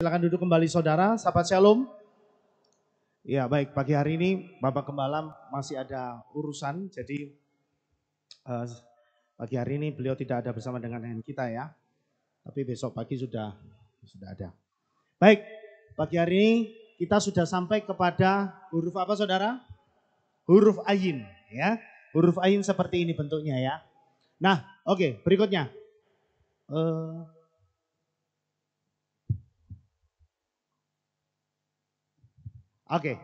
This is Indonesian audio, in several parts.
Silakan duduk kembali saudara, sahabat Shalom. Ya baik, pagi hari ini Bapak Gembala masih ada urusan, jadi pagi hari ini beliau tidak ada bersama dengan kita ya. Tapi besok pagi sudah ada. Baik, pagi hari ini kita sudah sampai kepada huruf apa saudara? Huruf ayin ya. Huruf ayin seperti ini bentuknya ya. Nah oke, berikutnya. Oke.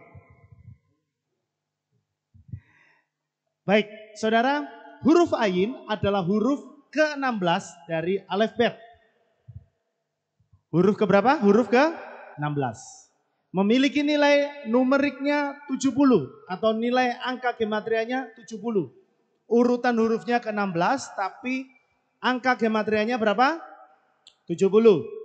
Baik, saudara, huruf ayin adalah huruf ke-16 dari alfabet. Huruf keberapa? Huruf ke-16. Memiliki nilai numeriknya 70 atau nilai angka gematrianya 70. Urutan hurufnya ke-16 tapi angka gematrianya berapa? 70.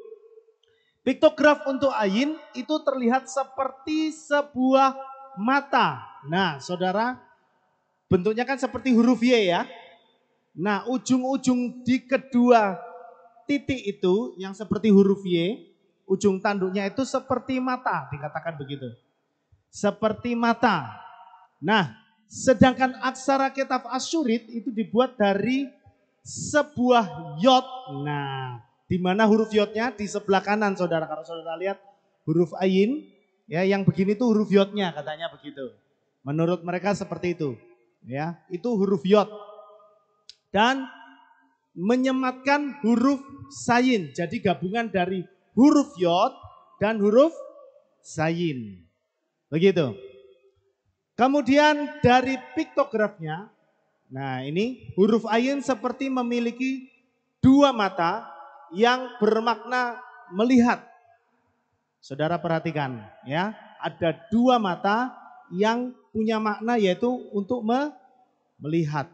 Piktograf untuk ayin itu terlihat seperti sebuah mata. Nah, saudara, bentuknya kan seperti huruf Y ya. Nah, ujung-ujung di kedua titik itu yang seperti huruf Y, ujung tanduknya itu seperti mata, dikatakan begitu. Seperti mata. Nah, sedangkan aksara Kitab Asyurit itu dibuat dari sebuah yod. Nah, di mana huruf yodnya di sebelah kanan saudara. Kalau saudara lihat huruf ayin, ya yang begini tuh huruf yodnya katanya begitu. Menurut mereka seperti itu. Ya, itu huruf yod. Dan menyematkan huruf sayin. Jadi gabungan dari huruf yod dan huruf sayin. Begitu. Kemudian dari piktografnya, nah ini huruf ayin seperti memiliki dua mata yang bermakna melihat. Saudara perhatikan ya, ada dua mata yang punya makna yaitu untuk melihat.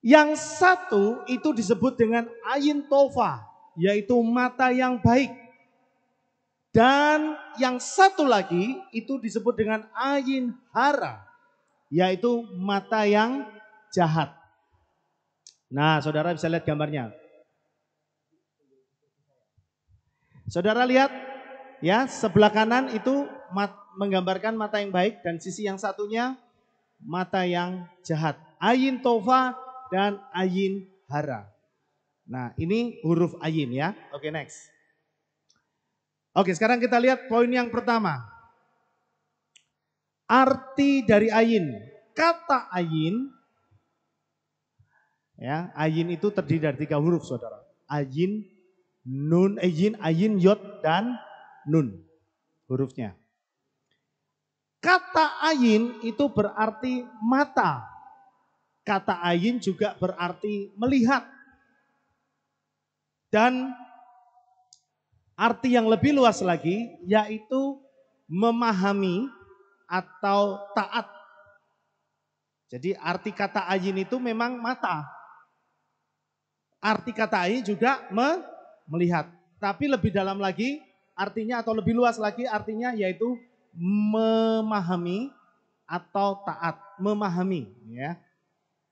Yang satu itu disebut dengan ayin tofa, yaitu mata yang baik. Dan yang satu lagi itu disebut dengan ayin hara, yaitu mata yang jahat. Nah, saudara bisa lihat gambarnya. Saudara lihat ya, sebelah kanan itu menggambarkan mata yang baik dan sisi yang satunya mata yang jahat. Ayin tofa dan ayin hara. Nah, ini huruf ayin ya. Oke, next. Oke, sekarang kita lihat poin yang pertama. Arti dari ayin. Kata ayin, ya, ayin itu terdiri dari 3 huruf, saudara. Ayin, nun, ayin, yod, dan nun. Hurufnya. Kata ayin itu berarti mata. Kata ayin juga berarti melihat. Dan arti yang lebih luas lagi yaitu memahami atau taat. Jadi arti kata ayin itu memang mata. Arti kata ayin juga melihat. Tapi lebih dalam lagi artinya atau lebih luas lagi artinya yaitu memahami atau taat. Memahami ya.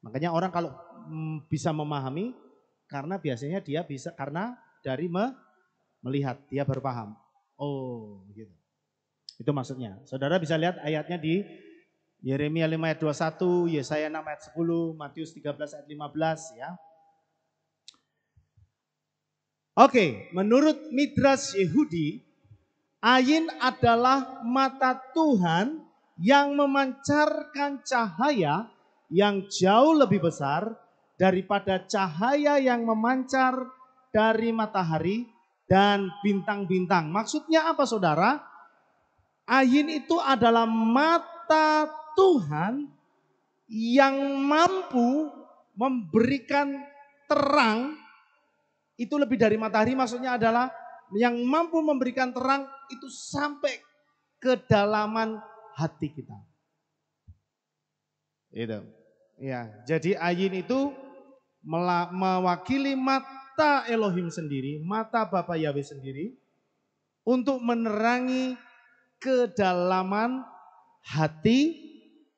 Makanya orang kalau bisa memahami karena biasanya dia bisa karena dari melihat, dia baru paham. Oh gitu. Itu maksudnya. Saudara bisa lihat ayatnya di Yeremia 5 ayat 21, Yesaya 6 ayat 10, Matius 13 ayat 15 ya. Oke, menurut Midrash Yehudi, ayin adalah mata Tuhan yang memancarkan cahaya yang jauh lebih besar daripada cahaya yang memancar dari matahari dan bintang-bintang. Maksudnya apa saudara? Ayin itu adalah mata Tuhan yang mampu memberikan terang. Itu lebih dari matahari, maksudnya adalah yang mampu memberikan terang itu sampai kedalaman hati kita. Itu. Ya, jadi ayin itu mewakili mata Elohim sendiri, mata Bapa Yahweh sendiri untuk menerangi kedalaman hati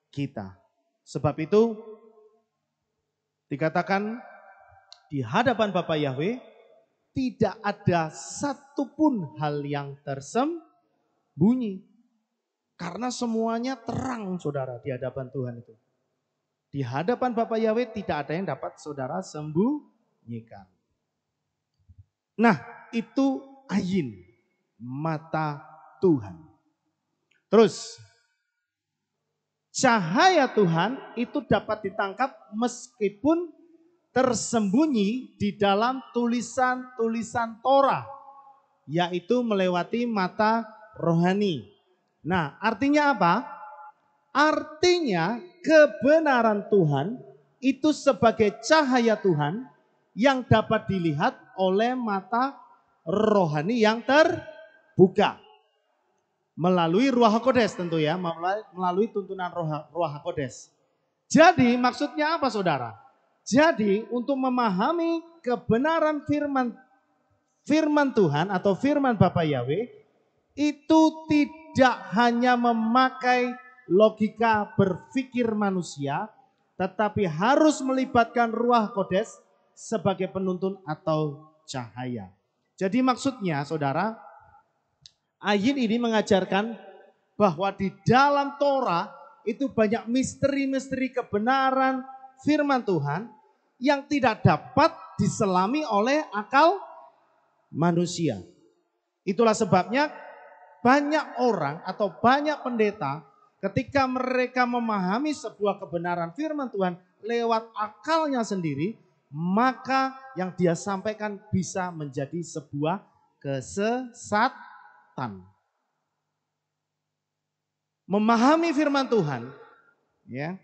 kita. Sebab itu dikatakan di hadapan Bapa Yahweh tidak ada satupun hal yang tersembunyi. Karena semuanya terang saudara di hadapan Tuhan itu. Di hadapan Bapa Yahweh tidak ada yang dapat saudara sembunyikan. Nah itu ayin, mata Tuhan. Terus cahaya Tuhan itu dapat ditangkap meskipun tersembunyi di dalam tulisan-tulisan Torah. Yaitu melewati mata rohani. Nah artinya apa? Artinya kebenaran Tuhan itu sebagai cahaya Tuhan yang dapat dilihat oleh mata rohani yang terbuka. Melalui Ruach HaKodes tentu ya, melalui tuntunan Ruach HaKodes. Jadi maksudnya apa saudara? Jadi untuk memahami kebenaran firman Tuhan atau firman Bapa Yahweh itu tidak hanya memakai logika berpikir manusia, tetapi harus melibatkan Ruach Kodes sebagai penuntun atau cahaya. Jadi maksudnya saudara, ayin ini mengajarkan bahwa di dalam Torah itu banyak misteri-misteri kebenaran firman Tuhan yang tidak dapat diselami oleh akal manusia. Itulah sebabnya banyak orang atau banyak pendeta ketika mereka memahami sebuah kebenaran firman Tuhan lewat akalnya sendiri, maka yang dia sampaikan bisa menjadi sebuah kesesatan. Memahami firman Tuhan, ya,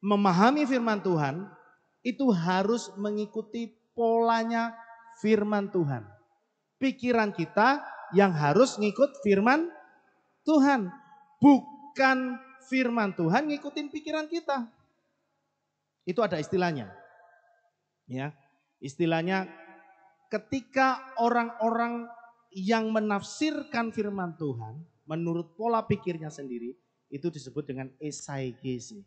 memahami firman Tuhan itu harus mengikuti polanya firman Tuhan. Pikiran kita yang harus ngikut firman Tuhan, bukan firman Tuhan ngikutin pikiran kita. Itu ada istilahnya. Ya, istilahnya ketika orang-orang yang menafsirkan firman Tuhan menurut pola pikirnya sendiri, itu disebut dengan esaigesi.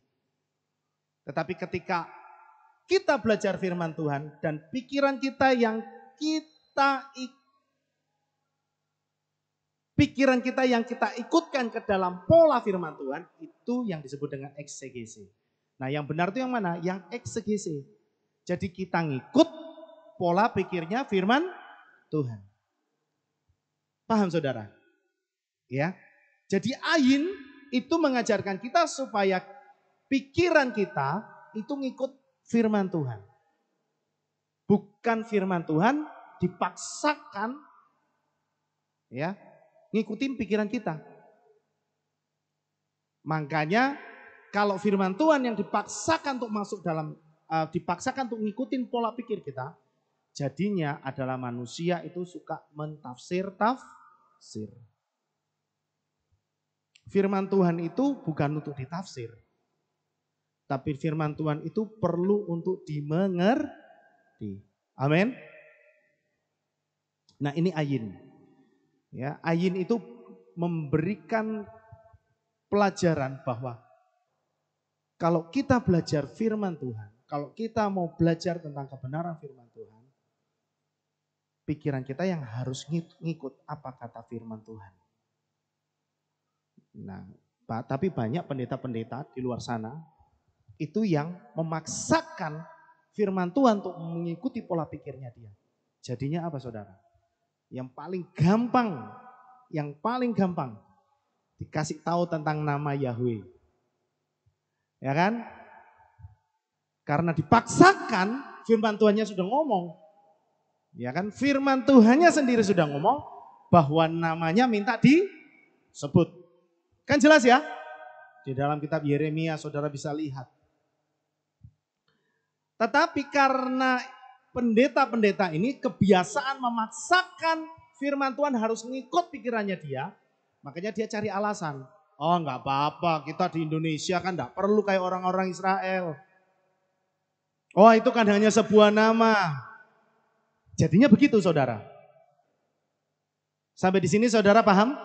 Tetapi ketika kita belajar firman Tuhan dan pikiran kita yang kita ikutkan ke dalam pola firman Tuhan, itu yang disebut dengan eksegesi. Nah yang benar itu yang mana? Yang eksegesi. Jadi kita ngikut pola pikirnya firman Tuhan. Paham saudara? Ya. Jadi ayin itu mengajarkan kita supaya pikiran kita itu ngikut firman Tuhan. Bukan firman Tuhan dipaksakan ya ngikutin pikiran kita. Makanya kalau firman Tuhan yang dipaksakan untuk masuk dalam dipaksakan untuk ngikutin pola pikir kita, jadinya adalah manusia itu suka mentafsir-tafsir. Firman Tuhan itu bukan untuk ditafsir. Tapi firman Tuhan itu perlu untuk dimengerti. Amin. Nah ini ayin. Ya, ayin itu memberikan pelajaran bahwa kalau kita belajar firman Tuhan, kalau kita mau belajar tentang kebenaran firman Tuhan, pikiran kita yang harus ngikut apa kata firman Tuhan. Nah, tapi banyak pendeta-pendeta di luar sana itu yang memaksakan firman Tuhan untuk mengikuti pola pikirnya dia. Jadinya apa saudara? Yang paling gampang dikasih tahu tentang nama Yahweh. Ya kan? Karena dipaksakan firman Tuhannya sudah ngomong. Ya kan? Firman Tuhannya sendiri sudah ngomong bahwa namanya minta disebut. Kan jelas ya? Di dalam kitab Yeremia saudara bisa lihat. Tetapi karena pendeta-pendeta ini kebiasaan memaksakan firman Tuhan harus ngikut pikirannya dia. Makanya dia cari alasan. Oh enggak apa-apa, kita di Indonesia kan enggak perlu kayak orang-orang Israel. Oh itu kan hanya sebuah nama. Jadinya begitu saudara. Sampai di sini saudara paham?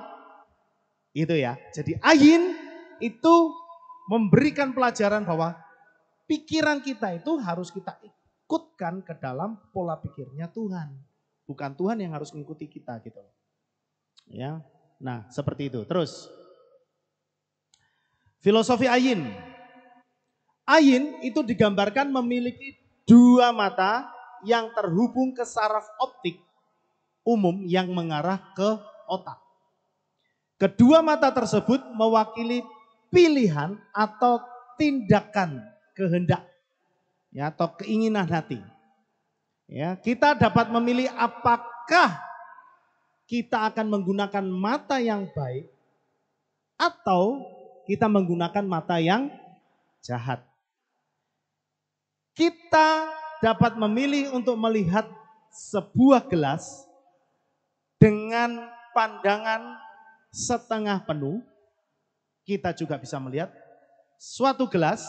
Itu ya. Jadi ayin itu memberikan pelajaran bahwa pikiran kita itu harus kita ikutkan ke dalam pola pikirnya Tuhan. bukan Tuhan yang harus mengikuti kita gitu. Ya. Nah, seperti itu. Terus filosofi Ayin. Ayin itu digambarkan memiliki dua mata yang terhubung ke saraf optik umum yang mengarah ke otak. Kedua mata tersebut mewakili pilihan atau tindakan kehendak, ya, atau keinginan hati. Ya, kita dapat memilih apakah kita akan menggunakan mata yang baik atau kita menggunakan mata yang jahat. Kita dapat memilih untuk melihat sebuah gelas dengan pandangan setengah penuh. Kita juga bisa melihat suatu gelas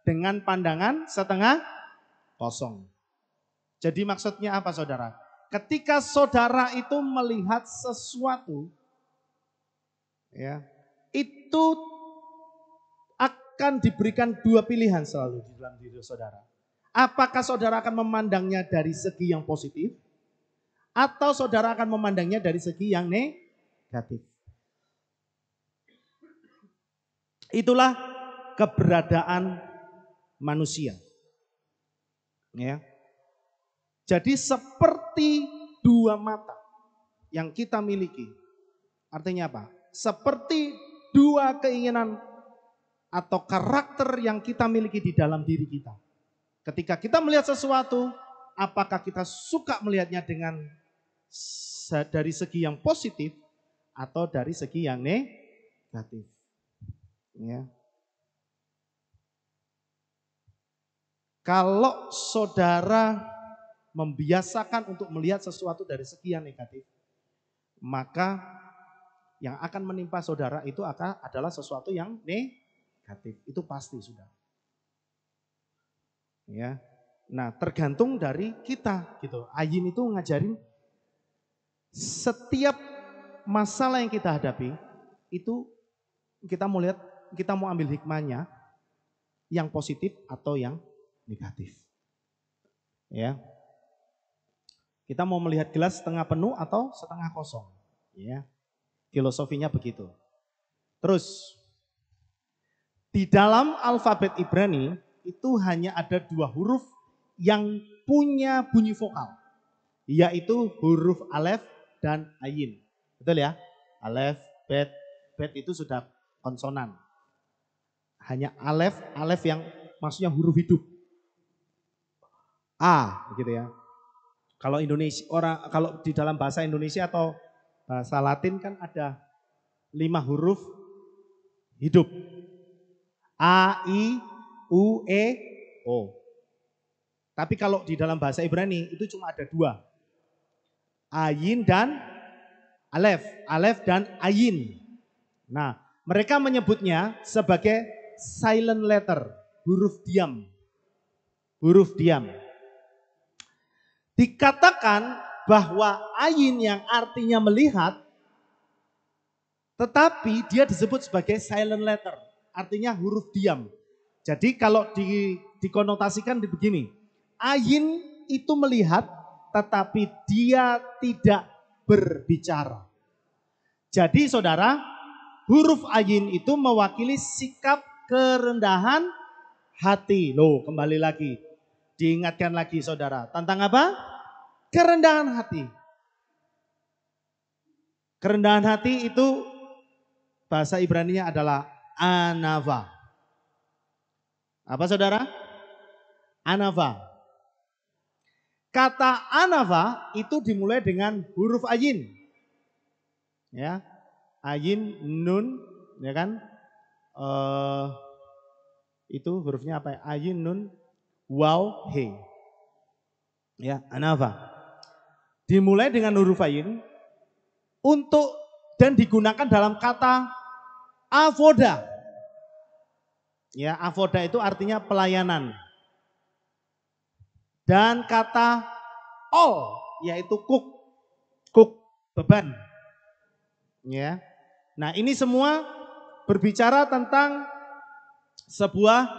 dengan pandangan setengah kosong. Jadi maksudnya apa saudara? Ketika saudara itu melihat sesuatu, ya, itu akan diberikan dua pilihan selalu di dalam diri saudara. Apakah saudara akan memandangnya dari segi yang positif, atau saudara akan memandangnya dari segi yang negatif. Itulah keberadaan manusia. Ya. Jadi seperti dua mata yang kita miliki. Artinya apa? Seperti dua keinginan atau karakter yang kita miliki di dalam diri kita. Ketika kita melihat sesuatu, apakah kita suka melihatnya dari segi yang positif atau dari segi yang negatif. Ya. Kalau saudara membiasakan untuk melihat sesuatu dari segi yang negatif, maka yang akan menimpa saudara itu adalah sesuatu yang negatif. Itu pasti sudah. Ya. Nah, tergantung dari kita gitu. Ayin itu ngajarin setiap masalah yang kita hadapi itu kita mau lihat, kita mau ambil hikmahnya yang positif atau yang negatif. Ya. Kita mau melihat gelas setengah penuh atau setengah kosong. Ya. Filosofinya begitu. Terus di dalam alfabet Ibrani itu hanya ada dua huruf yang punya bunyi vokal, yaitu huruf alef dan ayin. Betul ya? Alef, bet itu sudah konsonan. Hanya alef yang maksudnya huruf hidup. A, begitu ya. Kalau kalau di dalam bahasa Indonesia atau bahasa Latin kan ada 5 huruf hidup. A, I, U, E, O. Tapi kalau di dalam bahasa Ibrani itu cuma ada 2. Ayin dan alef. Alef dan ayin. Nah, mereka menyebutnya sebagai silent letter. Huruf diam. Huruf diam. Dikatakan bahwa ayin yang artinya melihat, tetapi dia disebut sebagai silent letter. Artinya huruf diam. Jadi kalau dikonotasikan begini. Ayin itu melihat tetapi dia tidak berbicara. Jadi saudara, huruf ayin itu mewakili sikap kerendahan hati. Loh, kembali lagi. Diingatkan lagi saudara. Tentang apa? Kerendahan hati. Kerendahan hati itu bahasa Ibraninya adalah anava. Apa saudara? Anava. Kata anava itu dimulai dengan huruf ayin. Ya. Ayin, nun, ya kan? Itu hurufnya apa ya? Ayin, nun, waw, he. Ya, anava. Dimulai dengan huruf ayin dan digunakan dalam kata avoda. Ya, avoda itu artinya pelayanan. Dan kata ol yaitu kuk beban. Ya. Nah, ini semua berbicara tentang sebuah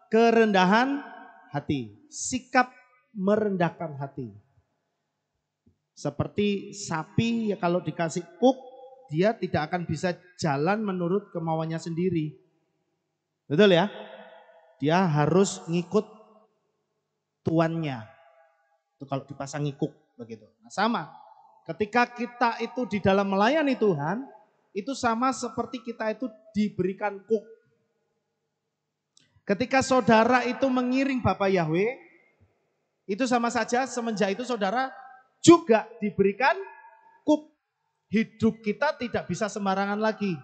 kerendahan hati, sikap merendahkan hati. Seperti sapi ya kalau dikasih kuk, dia tidak akan bisa jalan menurut kemauannya sendiri. Betul ya? Dia harus ngikut tuannya. Itu kalau dipasangi kuk begitu. Nah, sama. Ketika kita itu di dalam melayani Tuhan, itu sama seperti kita itu diberikan kuk. Ketika saudara itu mengiring Bapak Yahweh, itu sama saja semenjak itu saudara juga diberikan kuk. Hidup kita tidak bisa sembarangan lagi.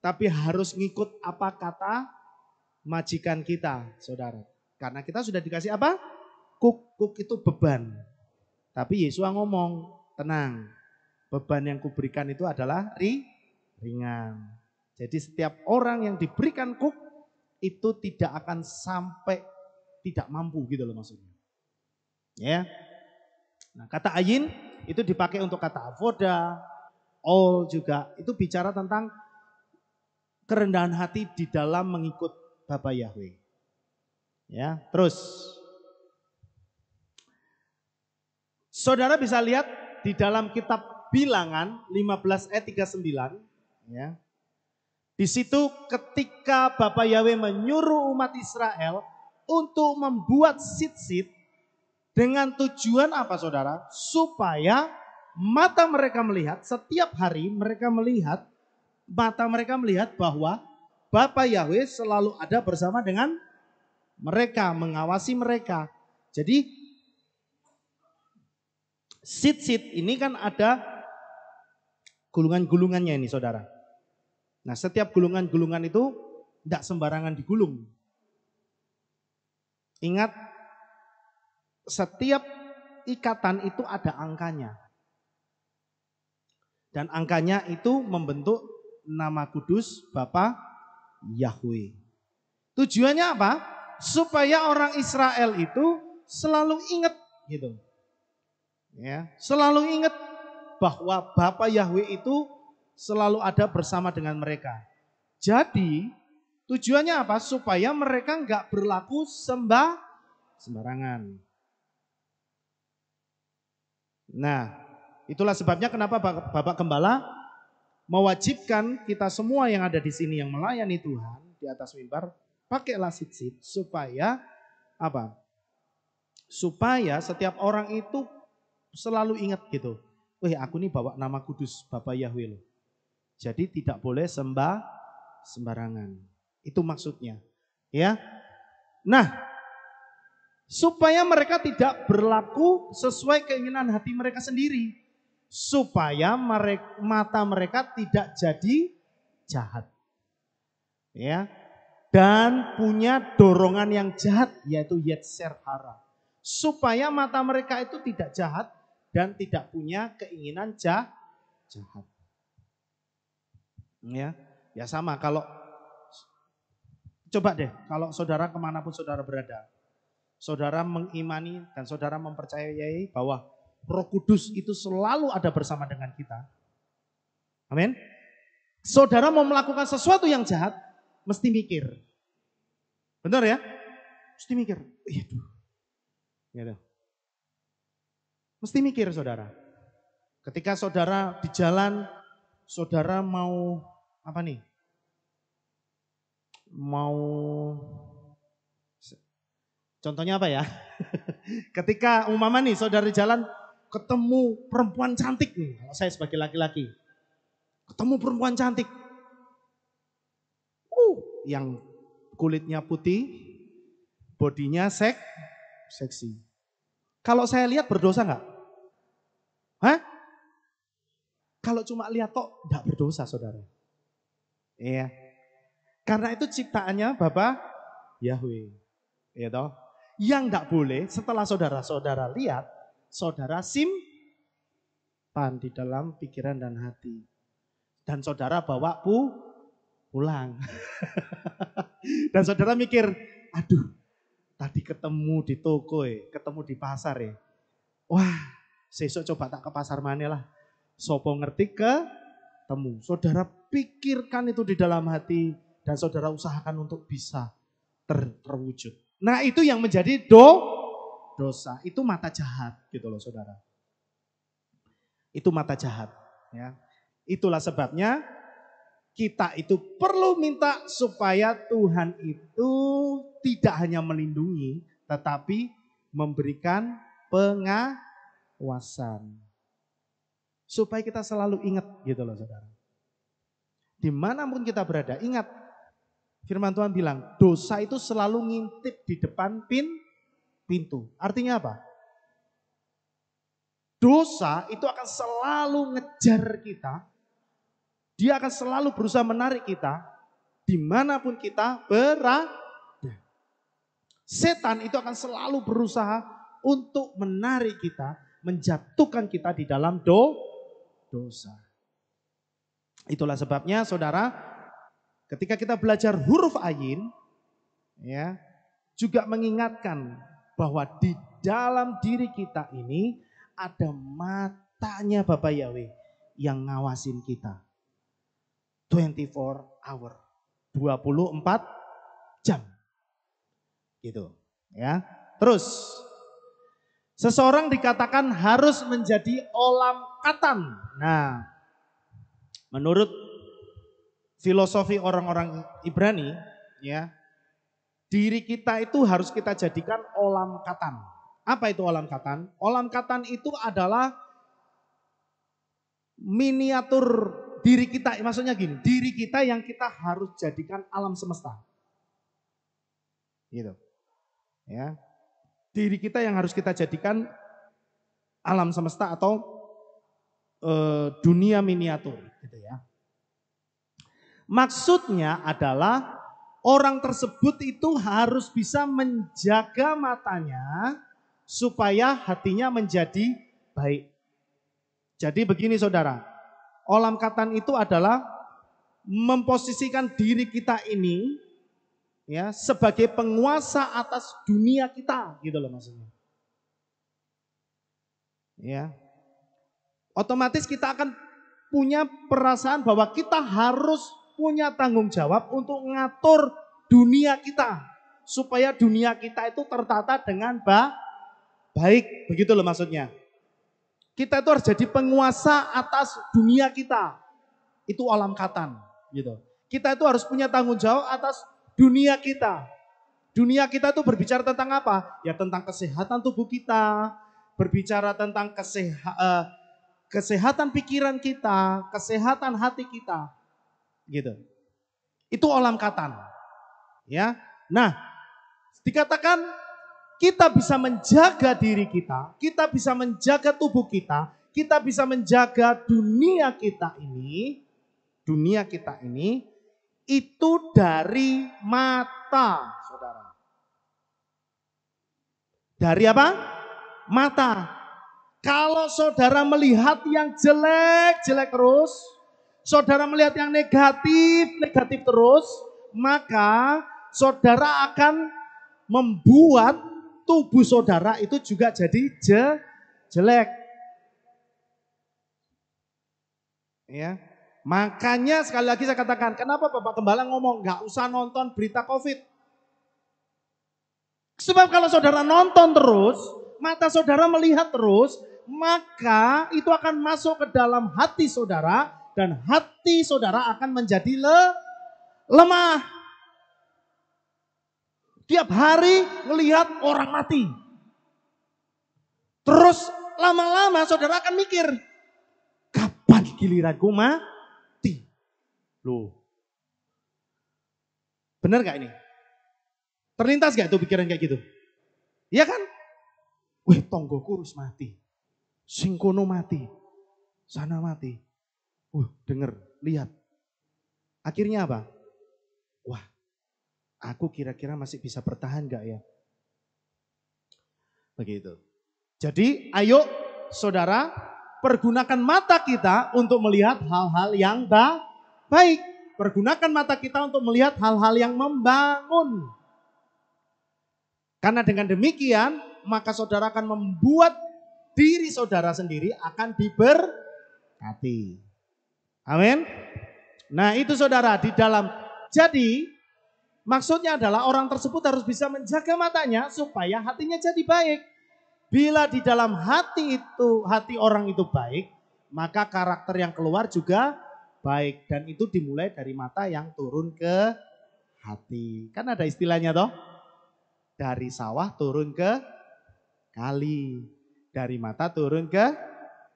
Tapi harus ngikut apa kata majikan kita, saudara. Karena kita sudah dikasih apa? Kuk. Kuk itu beban. Tapi Yesus ngomong, tenang. Beban yang kuberikan itu adalah ringan. Jadi setiap orang yang diberikan kuk itu tidak akan sampai tidak mampu gitu loh maksudnya. Ya. Nah, kata ayin itu dipakai untuk kata avoda, all juga. Itu bicara tentang kerendahan hati di dalam mengikut Bapa Yahweh. Ya, terus saudara bisa lihat di dalam kitab Bilangan 15 ayat 39, ya. Di situ ketika Bapa Yahweh menyuruh umat Israel untuk membuat sit-sit dengan tujuan apa saudara? Supaya mata mereka melihat, setiap hari mereka melihat, mata mereka melihat bahwa Bapa Yahweh selalu ada bersama dengan mereka, mengawasi mereka. Jadi sit-sit ini kan ada gulungan-gulungannya ini saudara. Nah setiap gulungan-gulungan itu tidak sembarangan digulung. Ingat, setiap ikatan itu ada angkanya. Dan angkanya itu membentuk nama kudus Bapa Yahweh. Tujuannya apa? Supaya orang Israel itu selalu ingat gitu. Ya, selalu ingat bahwa Bapa Yahweh itu selalu ada bersama dengan mereka. Jadi tujuannya apa? Supaya mereka enggak berlaku sembarangan. Nah, itulah sebabnya kenapa Bapak Gembala mewajibkan kita semua yang ada di sini yang melayani Tuhan di atas mimbar, pakailah sit-sit supaya apa? Supaya setiap orang itu selalu ingat gitu. Wih, aku nih bawa nama kudus Bapa Yahweh loh. Jadi tidak boleh sembarangan. Itu maksudnya. Ya. Nah, supaya mereka tidak berlaku sesuai keinginan hati mereka sendiri. Supaya mata mereka tidak jadi jahat. Ya. Dan punya dorongan yang jahat, yaitu yetser hara. Supaya mata mereka itu tidak jahat dan tidak punya keinginan jahat. Ya sama kalau coba deh kalau saudara kemanapun saudara berada, saudara mengimani dan saudara mempercayai bahwa Roh Kudus itu selalu ada bersama dengan kita. Amin. Saudara mau melakukan sesuatu yang jahat, mesti mikir. Benar ya? Mesti mikir. Gitu. Mesti mikir saudara. Ketika saudara di jalan, saudara mau apa nih? Mau, contohnya apa ya? Ketika umpama nih saudara di jalan ketemu perempuan cantik nih, kalau saya sebagai laki-laki. Ketemu perempuan cantik. Yang kulitnya putih, bodinya seksi. Kalau saya lihat berdosa nggak? Hah? Kalau cuma lihat kok enggak berdosa saudara. Iya. Karena itu ciptaannya Bapa Yahweh. Iya toh? Yang enggak boleh setelah saudara-saudara lihat, saudara simpan di dalam pikiran dan hati. Dan saudara bawa pulang. Dan saudara mikir, aduh tadi ketemu di toko ketemu di pasar ya. Wah, sesok coba tak ke pasar mana lah. Sopo ngerti ketemu. Saudara pikirkan itu di dalam hati dan saudara usahakan untuk bisa terwujud. Nah itu yang menjadi dosa. Itu mata jahat gitu loh saudara. Itu mata jahat. Ya. Itulah sebabnya kita itu perlu minta supaya Tuhan itu tidak hanya melindungi, tetapi memberikan pengawasan. Supaya kita selalu ingat gitu loh saudara. Dimanapun kita berada, ingat firman Tuhan bilang dosa itu selalu ngintip di depan pintu. Artinya apa? Dosa itu akan selalu ngejar kita. Dia akan selalu berusaha menarik kita dimanapun kita berada. Setan itu akan selalu berusaha untuk menarik kita, menjatuhkan kita di dalam dosa. Itulah sebabnya saudara, ketika kita belajar huruf ayin, ya, juga mengingatkan bahwa di dalam diri kita ini ada matanya Bapak Yahweh yang ngawasin kita. 24 hour, 24 jam. Gitu, ya. Terus seseorang dikatakan harus menjadi olam katan. Nah, menurut filosofi orang-orang Ibrani, ya, diri kita itu harus kita jadikan olam katan. Apa itu olam katan? Olam katan itu adalah miniatur diri kita, maksudnya gini, diri kita yang kita harus jadikan alam semesta. Gitu. Ya. Diri kita yang harus kita jadikan alam semesta atau dunia miniatur gitu ya. Maksudnya adalah orang tersebut itu harus bisa menjaga matanya supaya hatinya menjadi baik. Jadi begini saudara, olam katan itu adalah memposisikan diri kita ini ya sebagai penguasa atas dunia kita, gitu loh maksudnya. Ya. Otomatis kita akan punya perasaan bahwa kita harus punya tanggung jawab untuk ngatur dunia kita supaya dunia kita itu tertata dengan baik, begitu loh maksudnya. Kita itu harus jadi penguasa atas dunia kita. Itu olam katan, gitu. Kita itu harus punya tanggung jawab atas dunia kita. Dunia kita itu berbicara tentang apa? Ya tentang kesehatan tubuh kita, berbicara tentang kesehatan pikiran kita, kesehatan hati kita. Gitu. Itu olam katan. Ya. Nah, dikatakan kita bisa menjaga diri kita bisa menjaga tubuh kita bisa menjaga dunia kita ini itu dari mata, saudara. Dari apa? Mata. Kalau saudara melihat yang jelek-jelek terus, saudara melihat yang negatif terus, maka saudara akan membuat tubuh saudara itu juga jadi jelek. Ya. Makanya sekali lagi saya katakan, kenapa Bapak Gembala ngomong gak usah nonton berita COVID? Sebab kalau saudara nonton terus, mata saudara melihat terus, maka itu akan masuk ke dalam hati saudara dan hati saudara akan menjadi lemah. Tiap hari melihat orang mati. Terus lama-lama saudara akan mikir, kapan giliranku mati? Loh. Benar gak ini? Terlintas gak itu pikiran kayak gitu? Iya kan? Wih, tonggoku harus mati. Singkono mati. Sana mati. Denger, lihat. Akhirnya apa? Wah, aku kira-kira masih bisa bertahan gak ya? Begitu. Jadi ayo saudara, pergunakan mata kita untuk melihat hal-hal yang baik. Pergunakan mata kita untuk melihat hal-hal yang membangun. Karena dengan demikian, maka saudara akan membuat diri saudara sendiri akan diberkati. Amin. Nah itu saudara, di dalam, jadi maksudnya adalah orang tersebut harus bisa menjaga matanya supaya hatinya jadi baik. Bila di dalam hati orang itu baik, maka karakter yang keluar juga baik. Dan itu dimulai dari mata yang turun ke hati. Kan ada istilahnya toh. Dari sawah turun ke kali. Dari mata turun ke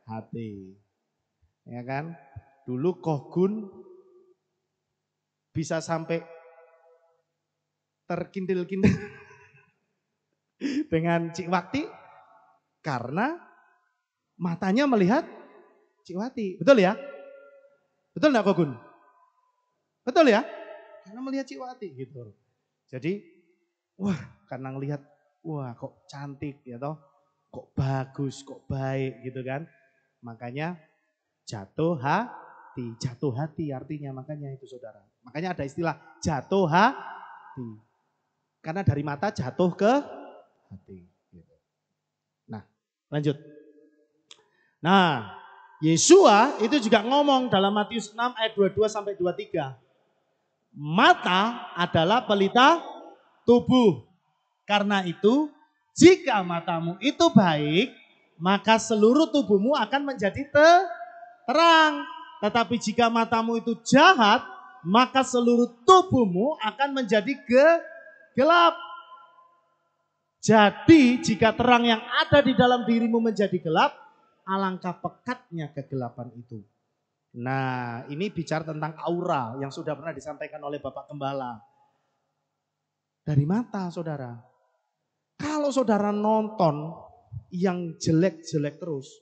hati. Ya kan? Dulu Koh Gun bisa sampai terkindil-kindil dengan Cik Wakti karena matanya melihat Cik Wati. Betul ya? Betul enggak Koh Gun? Betul ya? Karena melihat Cik Wati gitu. Jadi, wah karena ngelihat, wah kok cantik ya toh. Kok bagus, kok baik gitu kan. Makanya jatuh hati artinya makanya itu saudara. Makanya ada istilah jatuh hati. Karena dari mata jatuh ke hati. Nah lanjut. Nah Yesua itu juga ngomong dalam Matius 6 ayat 22 sampai 23. Mata adalah pelita tubuh. Karena itu jika matamu itu baik, maka seluruh tubuhmu akan menjadi terang. Tetapi jika matamu itu jahat, maka seluruh tubuhmu akan menjadi gelap. Jadi jika terang yang ada di dalam dirimu menjadi gelap, alangkah pekatnya kegelapan itu. Nah ini bicara tentang aura yang sudah pernah disampaikan oleh Bapak Gembala. Dari mata saudara. Kalau saudara nonton yang jelek-jelek terus,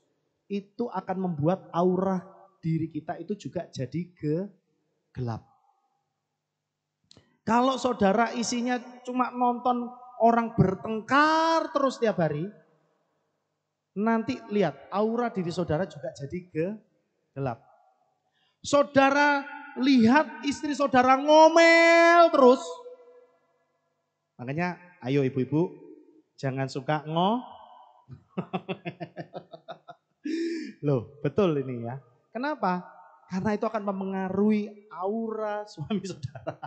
itu akan membuat aura diri kita itu juga jadi gelap. Kalau saudara isinya cuma nonton orang bertengkar terus tiap hari, nanti lihat aura diri saudara juga jadi gelap. Saudara lihat istri saudara ngomel terus, makanya ayo ibu-ibu jangan suka Loh betul ini ya. Kenapa? Karena itu akan mempengaruhi aura suami saudara.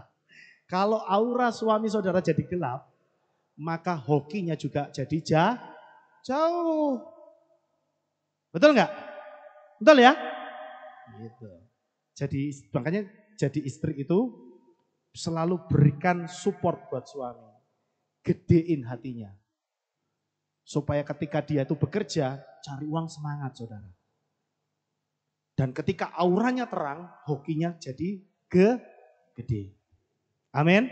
Kalau aura suami saudara jadi gelap, maka hokinya juga jadi jauh. Betul nggak? Betul ya? Gitu. Jadi makanya jadi istri itu selalu berikan support buat suami. Gedein hatinya. Supaya ketika dia itu bekerja, cari uang semangat saudara. Dan ketika auranya terang, hokinya jadi gede. Amin.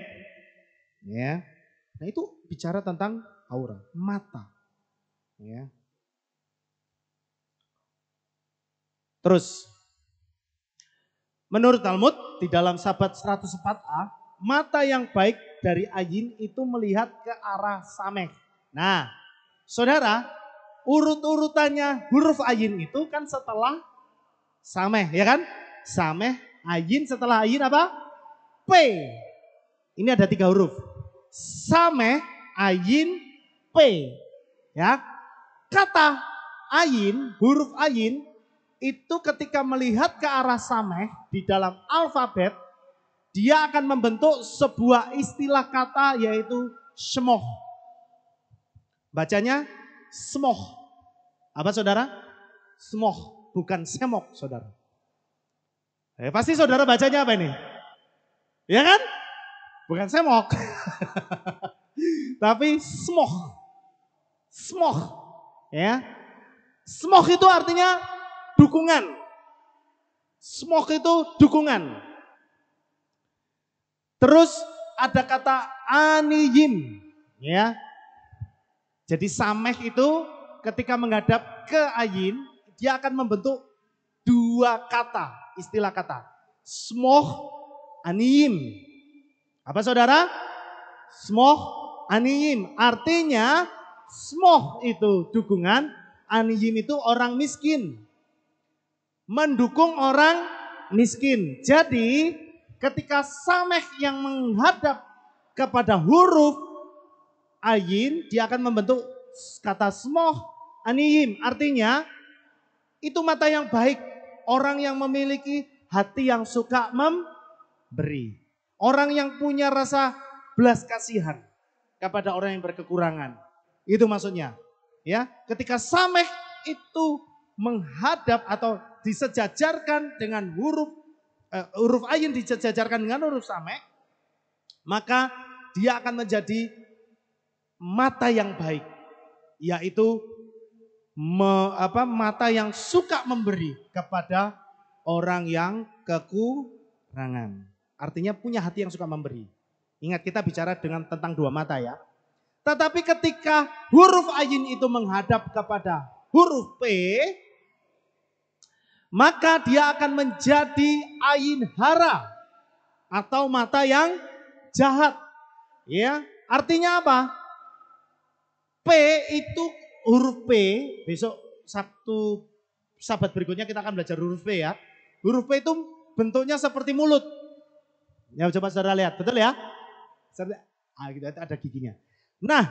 Ya. Nah itu bicara tentang aura, mata. Ya. Terus, menurut Talmud di dalam Sabat 104a, mata yang baik dari Ayin itu melihat ke arah Sameh. Nah, saudara, urut-urutannya huruf Ayin itu kan setelah Sameh, ya kan? Sameh, Ayin, setelah Ayin apa? P. Ini ada 3 huruf. Sameh, Ayin, P. Ya. Kata Ayin, huruf Ayin itu ketika melihat ke arah Sameh di dalam alfabet, dia akan membentuk sebuah istilah kata yaitu Shemoh. Bacanya Smoh. Apa saudara? Smoh, bukan semok saudara. Pasti saudara bacanya apa ini? Ya kan? Bukan semok. Tapi smoh. Smoh. Ya. Smoh itu artinya dukungan. Smoh itu dukungan. Terus ada kata aniyim. Ya. Jadi Sameh itu ketika menghadap ke Ayin, dia akan membentuk 2 kata, istilah kata. Smoh aniyim. Apa saudara? Smoh aniyim. Artinya smoh itu dukungan, aniyim itu orang miskin. Mendukung orang miskin. Jadi ketika Sameh yang menghadap kepada huruf Ayin, dia akan membentuk kata smoh aniyim. Artinya itu mata yang baik. Orang yang memiliki hati yang suka memberi. Orang yang punya rasa belas kasihan kepada orang yang berkekurangan. Itu maksudnya. Ya, ketika Sameh itu menghadap atau disejajarkan dengan huruf ayin disejajarkan dengan huruf samek, maka dia akan menjadi mata yang baik, yaitu mata yang suka memberi kepada orang yang kekurangan. Artinya punya hati yang suka memberi. Ingat, kita bicara tentang dua mata ya. Tetapi ketika huruf ayin itu menghadap kepada huruf P, maka dia akan menjadi ayin hara atau mata yang jahat. Ya, artinya apa? P itu huruf P, besok Sabtu Sabat berikutnya kita akan belajar huruf P ya. Huruf P itu bentuknya seperti mulut. Ya, coba saudara lihat, betul ya? Gitu, ada giginya. Nah,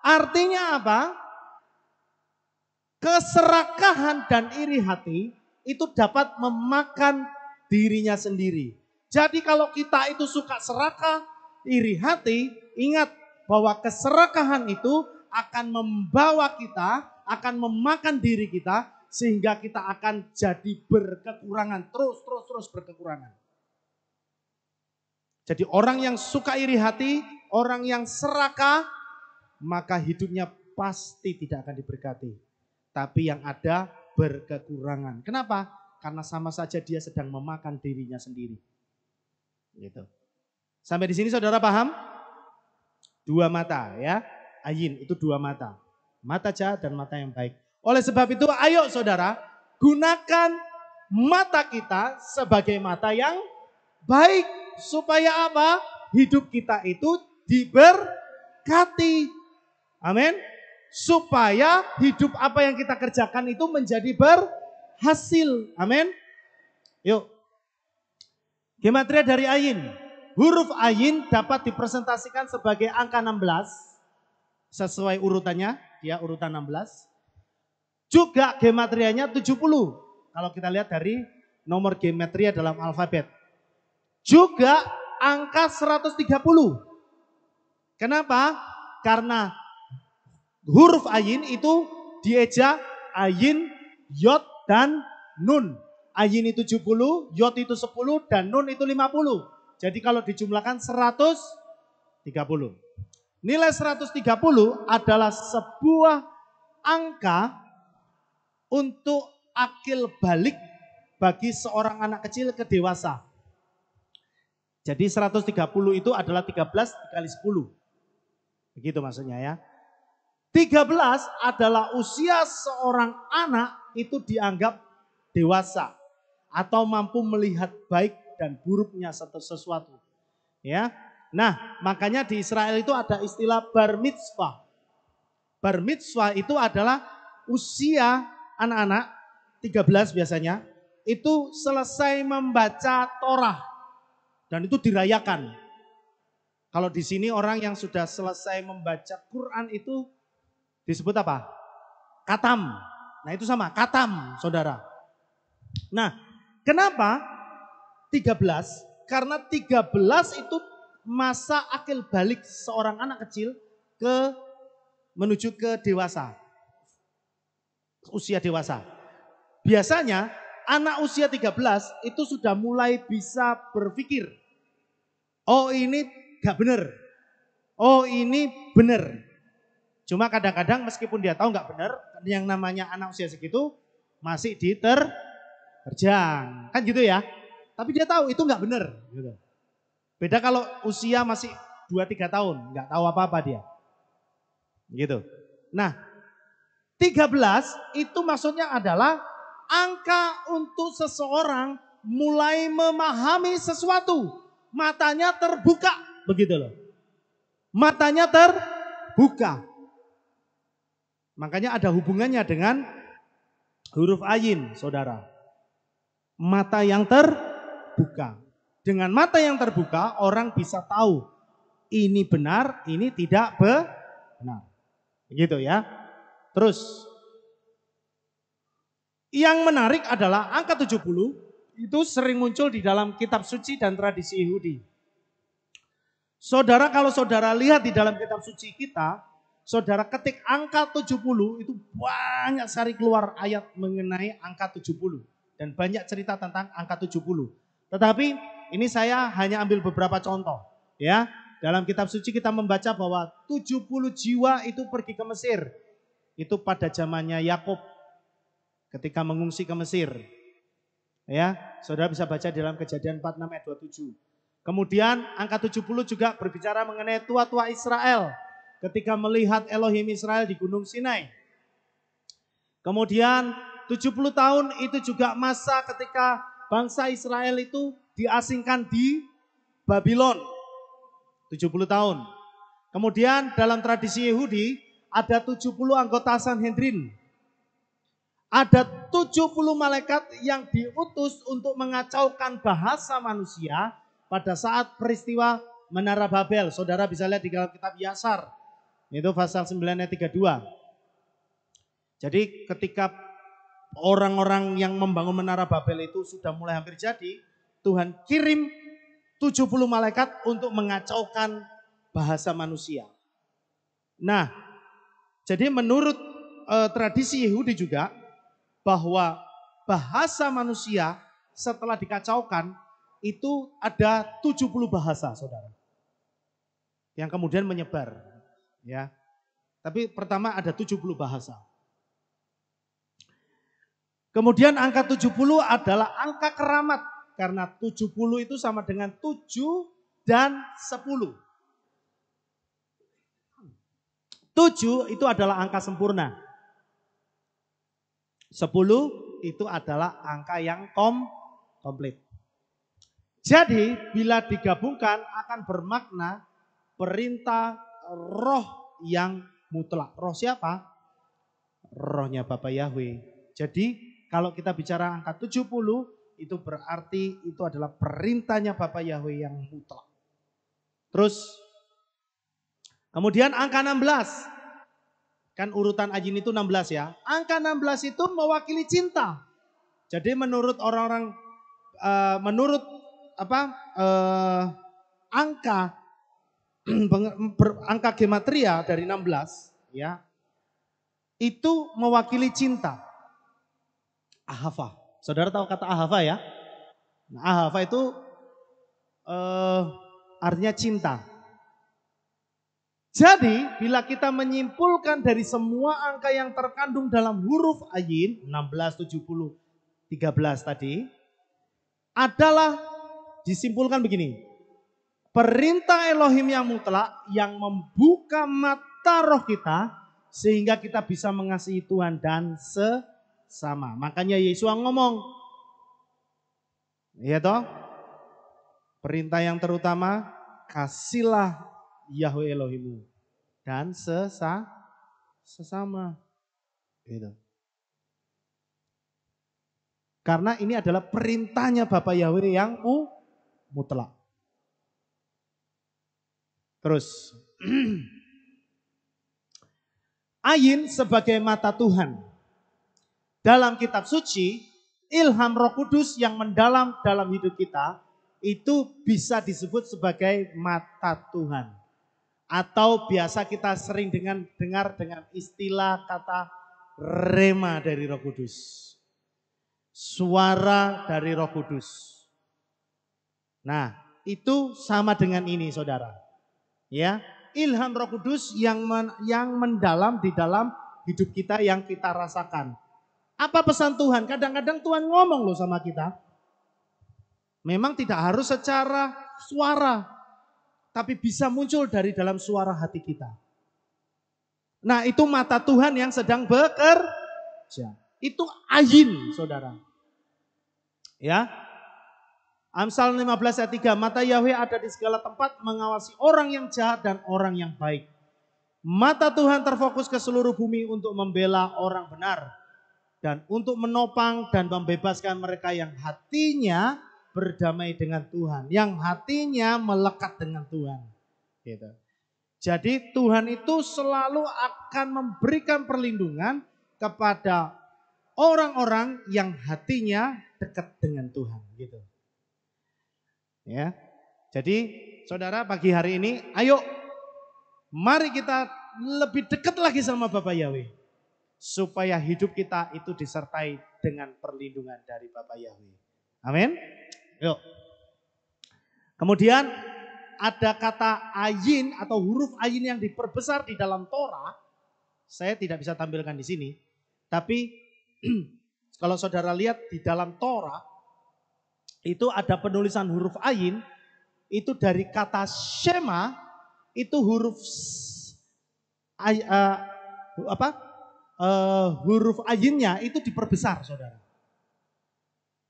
artinya apa? Keserakahan dan iri hati itu dapat memakan dirinya sendiri. Jadi kalau kita itu suka serakah, iri hati, ingat bahwa keserakahan itu akan membawa kita, akan memakan diri kita, sehingga kita akan jadi berkekurangan, terus berkekurangan. Jadi orang yang suka iri hati, orang yang serakah, maka hidupnya pasti tidak akan diberkati. Tapi yang ada berkekurangan. Kenapa? Karena sama saja dia sedang memakan dirinya sendiri. Gitu. Sampai di sini saudara paham? Dua mata ya. Ayin itu dua mata. Mata jahat dan mata yang baik. Oleh sebab itu ayo saudara, gunakan mata kita sebagai mata yang baik. Supaya apa? Hidup kita itu diberkati. Amin. Supaya hidup apa yang kita kerjakan itu menjadi berhasil. Amin. Yuk. Gematria dari ayin. Huruf ayin dapat dipresentasikan sebagai angka 16. Sesuai urutannya. Dia urutan 16. Juga gematrianya 70. Kalau kita lihat dari nomor gematria dalam alfabet. Juga angka 130. Kenapa? Karena huruf ayin itu dieja ayin, yod, dan nun. Ayin itu 70, yod itu 10, dan nun itu 50. Jadi kalau dijumlahkan 130. Nilai 130 adalah sebuah angka untuk akil balik bagi seorang anak kecil ke dewasa. Jadi 130 itu adalah 13 dikali 10. Begitu maksudnya ya. 13 adalah usia seorang anak itu dianggap dewasa atau mampu melihat baik dan buruknya sesuatu. Ya. Nah, makanya di Israel itu ada istilah bar mitzvah. Bar mitzvah itu adalah usia anak-anak 13 biasanya itu selesai membaca Torah dan itu dirayakan. Kalau di sini orang yang sudah selesai membaca Quran itu disebut apa? Katam. Nah itu sama, katam saudara. Nah kenapa 13? Karena 13 itu masa akil balik seorang anak kecil menuju ke dewasa. Usia dewasa. Biasanya anak usia 13 itu sudah mulai bisa berpikir. Oh ini gak benar. Oh ini benar. Cuma kadang-kadang meskipun dia tahu gak benar, yang namanya anak usia segitu masih diterjang. Kan gitu ya. Tapi dia tahu itu gak benar. Gitu. Beda kalau usia masih 2-3 tahun. Gak tahu apa-apa dia. Gitu. Nah 13 itu maksudnya adalah angka untuk seseorang mulai memahami sesuatu. Matanya terbuka. Begitu loh. Matanya terbuka. Makanya ada hubungannya dengan huruf ayin, saudara. Mata yang terbuka. Dengan mata yang terbuka, orang bisa tahu ini benar, ini tidak benar. Begitu ya. Terus, yang menarik adalah angka 70 itu sering muncul di dalam kitab suci dan tradisi Yahudi. Saudara, kalau saudara lihat di dalam kitab suci kita, saudara ketik angka 70 itu banyak sekali keluar ayat mengenai angka 70. Dan banyak cerita tentang angka 70. Tetapi ini saya hanya ambil beberapa contoh. Ya, dalam kitab suci kita membaca bahwa 70 jiwa itu pergi ke Mesir. Itu pada zamannya Yakub ketika mengungsi ke Mesir. Ya, saudara bisa baca dalam Kejadian 46 ayat 27. Kemudian angka 70 juga berbicara mengenai tua-tua Israel ketika melihat Elohim Israel di Gunung Sinai. Kemudian 70 tahun itu juga masa ketika bangsa Israel itu diasingkan di Babylon. 70 tahun. Kemudian dalam tradisi Yahudi ada 70 anggota Sanhedrin. Ada 70 malaikat yang diutus untuk mengacaukan bahasa manusia pada saat peristiwa Menara Babel. Saudara bisa lihat di dalam kitab Yasar. Itu pasal 9 ayat 32. Jadi ketika orang-orang yang membangun Menara Babel itu sudah mulai hampir jadi, Tuhan kirim 70 malaikat untuk mengacaukan bahasa manusia. Nah, jadi menurut tradisi Yahudi juga, bahwa bahasa manusia setelah dikacaukan itu ada 70 bahasa, saudara. Yang kemudian menyebar. Ya. Tapi pertama ada 70 bahasa. Kemudian angka 70 adalah angka keramat. Karena 70 itu sama dengan 7 dan 10. 7 itu adalah angka sempurna. 10 itu adalah angka yang komplit. Jadi bila digabungkan akan bermakna perintah roh yang mutlak. Roh siapa? Rohnya Bapa Yahweh. Jadi kalau kita bicara angka 70 itu berarti itu adalah perintahnya Bapa Yahweh yang mutlak. Terus kemudian angka 16. Kan urutan Ajin itu 16 ya. Angka 16 itu mewakili cinta. Jadi menurut orang-orang, angka angka gematria dari 16 ya, itu mewakili cinta. Ahava. Saudara tahu kata ahava ya? Nah, ahava itu artinya cinta. Jadi bila kita menyimpulkan dari semua angka yang terkandung dalam huruf Ayin 16, 70, 13 tadi adalah disimpulkan begini. Perintah Elohim yang mutlak yang membuka mata roh kita sehingga kita bisa mengasihi Tuhan dan sesama. Makanya Yesus ngomong, iya toh? Perintah yang terutama, kasihlah Yahweh Elohimmu dan sesama. Gitu. Karena ini adalah perintahnya Bapa Yahweh yang mutlak. Terus Ayin sebagai mata Tuhan. Dalam kitab suci, ilham Roh Kudus yang mendalam dalam hidup kita itu bisa disebut sebagai mata Tuhan. Atau biasa kita sering dengar dengan istilah kata rema dari Roh Kudus. Suara dari Roh Kudus. Nah, itu sama dengan ini, saudara. Ya, ilham Roh Kudus yang mendalam di dalam hidup kita yang kita rasakan. Apa pesan Tuhan? Kadang-kadang Tuhan ngomong loh sama kita. Memang tidak harus secara suara, tapi bisa muncul dari dalam suara hati kita. Nah, itu mata Tuhan yang sedang bekerja. Itu Ayin, saudara. Ya. Amsal 15 ayat 3, mata Yahweh ada di segala tempat mengawasi orang yang jahat dan orang yang baik. Mata Tuhan terfokus ke seluruh bumi untuk membela orang benar. Dan untuk menopang dan membebaskan mereka yang hatinya berdamai dengan Tuhan, yang hatinya melekat dengan Tuhan. Gitu. Jadi Tuhan itu selalu akan memberikan perlindungan kepada orang-orang yang hatinya dekat dengan Tuhan. Gitu. Ya. Jadi saudara pagi hari ini, ayo mari kita lebih dekat lagi sama Bapa Yahweh. Supaya hidup kita itu disertai dengan perlindungan dari Bapa Yahweh. Amin. Yuk. Kemudian ada kata ayin atau huruf ayin yang diperbesar di dalam Torah. Saya tidak bisa tampilkan di sini. Tapi kalau saudara lihat di dalam Torah, itu ada penulisan huruf ayin, itu dari kata Shema, itu huruf huruf ayinnya itu diperbesar, saudara.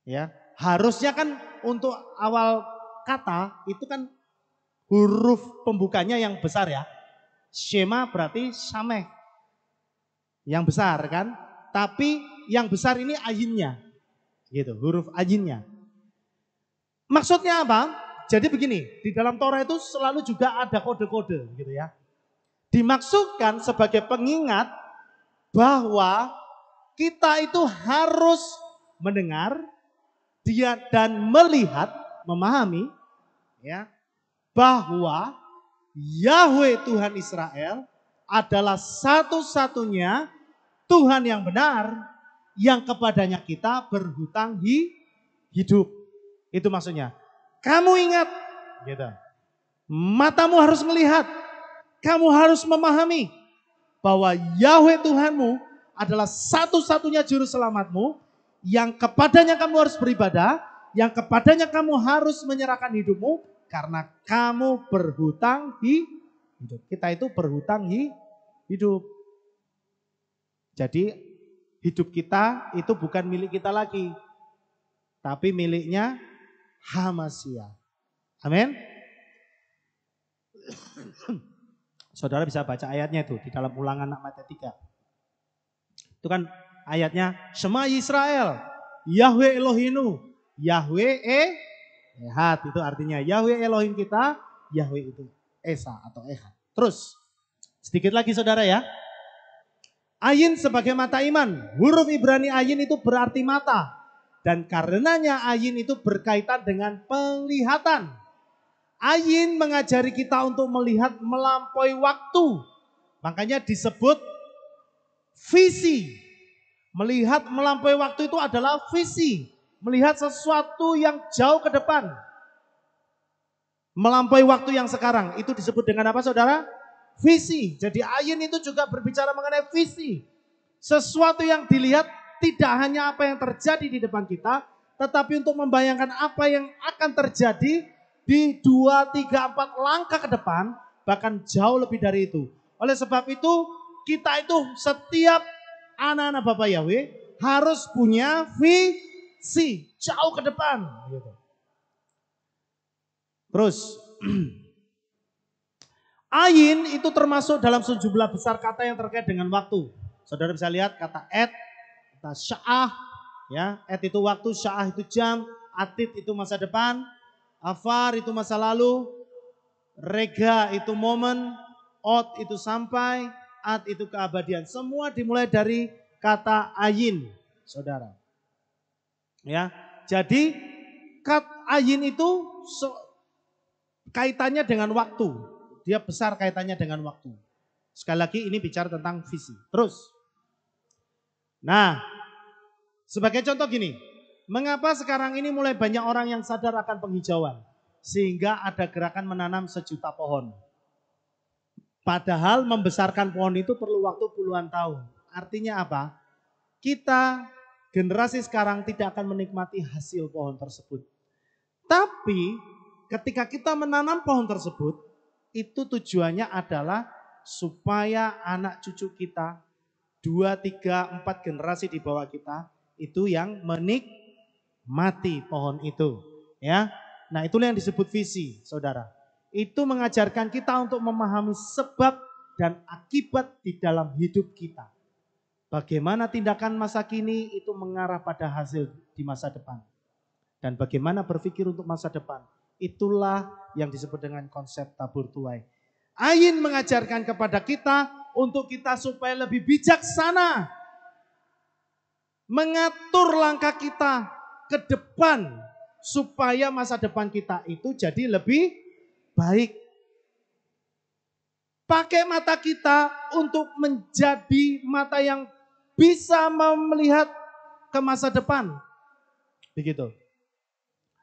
Ya, harusnya kan untuk awal kata itu kan huruf pembukanya yang besar ya. Shema berarti Shameh, yang besar kan. Tapi yang besar ini ayinnya, gitu, huruf ayinnya. Maksudnya apa? Jadi begini, di dalam Torah itu selalu juga ada kode-kode gitu ya. Dimaksudkan sebagai pengingat bahwa kita itu harus mendengar dia dan melihat, memahami ya, bahwa Yahweh Tuhan Israel adalah satu-satunya Tuhan yang benar yang kepadanya kita berhutang hidup. Itu maksudnya. Kamu ingat, gitu. Matamu harus melihat, kamu harus memahami bahwa Yahweh Tuhanmu adalah satu-satunya juru selamatmu yang kepadanya kamu harus beribadah, yang kepadanya kamu harus menyerahkan hidupmu karena kamu berhutang hidup. Kita itu berhutang hidup. Jadi hidup kita itu bukan milik kita lagi, tapi miliknya Hamashiach. Amin. Saudara bisa baca ayatnya itu di dalam Ulangan ayat 3. Itu kan ayatnya, Shema Yisrael, Yahweh Elohinu, Yahweh Ehad. Itu artinya Yahweh Elohim kita, Yahweh itu Esa atau Ehad. Terus sedikit lagi saudara ya. Ayin sebagai mata iman. Huruf Ibrani ayin itu berarti mata. Dan karenanya ayin itu berkaitan dengan penglihatan. Ayin mengajari kita untuk melihat melampaui waktu. Makanya disebut visi. Melihat melampaui waktu itu adalah visi. Melihat sesuatu yang jauh ke depan. Melampaui waktu yang sekarang. Itu disebut dengan apa saudara? Visi. Jadi ayin itu juga berbicara mengenai visi. Sesuatu yang dilihat tidak hanya apa yang terjadi di depan kita, tetapi untuk membayangkan apa yang akan terjadi di 2, 3, 4 langkah ke depan, bahkan jauh lebih dari itu. Oleh sebab itu, kita itu setiap anak-anak Bapak Yahweh harus punya visi jauh ke depan. Terus, ayin itu termasuk dalam sejumlah besar kata yang terkait dengan waktu. Saudara bisa lihat kata et, kata sya'ah, ya, et itu waktu, sya'ah itu jam, atid itu masa depan, afar itu masa lalu, rega itu momen, ot itu sampai, at itu keabadian. Semua dimulai dari kata ayin, saudara. Ya, jadi ayin itu kaitannya dengan waktu. Dia besar kaitannya dengan waktu. Sekali lagi ini bicara tentang visi. Terus. Nah, sebagai contoh gini. Mengapa sekarang ini mulai banyak orang yang sadar akan penghijauan? Sehingga ada gerakan menanam 1.000.000 pohon. Padahal membesarkan pohon itu perlu waktu puluhan tahun. Artinya apa? Kita generasi sekarang tidak akan menikmati hasil pohon tersebut. Tapi ketika kita menanam pohon tersebut, itu tujuannya adalah supaya anak cucu kita, 2, 3, 4 generasi di bawah kita, itu yang menikmati pohon itu. Ya, nah itulah yang disebut visi, saudara. Itu mengajarkan kita untuk memahami sebab dan akibat di dalam hidup kita. Bagaimana tindakan masa kini itu mengarah pada hasil di masa depan. Dan bagaimana berpikir untuk masa depan. Itulah yang disebut dengan konsep tabur tuai. Ayin mengajarkan kepada kita untuk kita supaya lebih bijaksana. Mengatur langkah kita ke depan. Supaya masa depan kita itu jadi lebih baik. Pakai mata kita untuk menjadi mata yang bisa melihat ke masa depan. Begitu.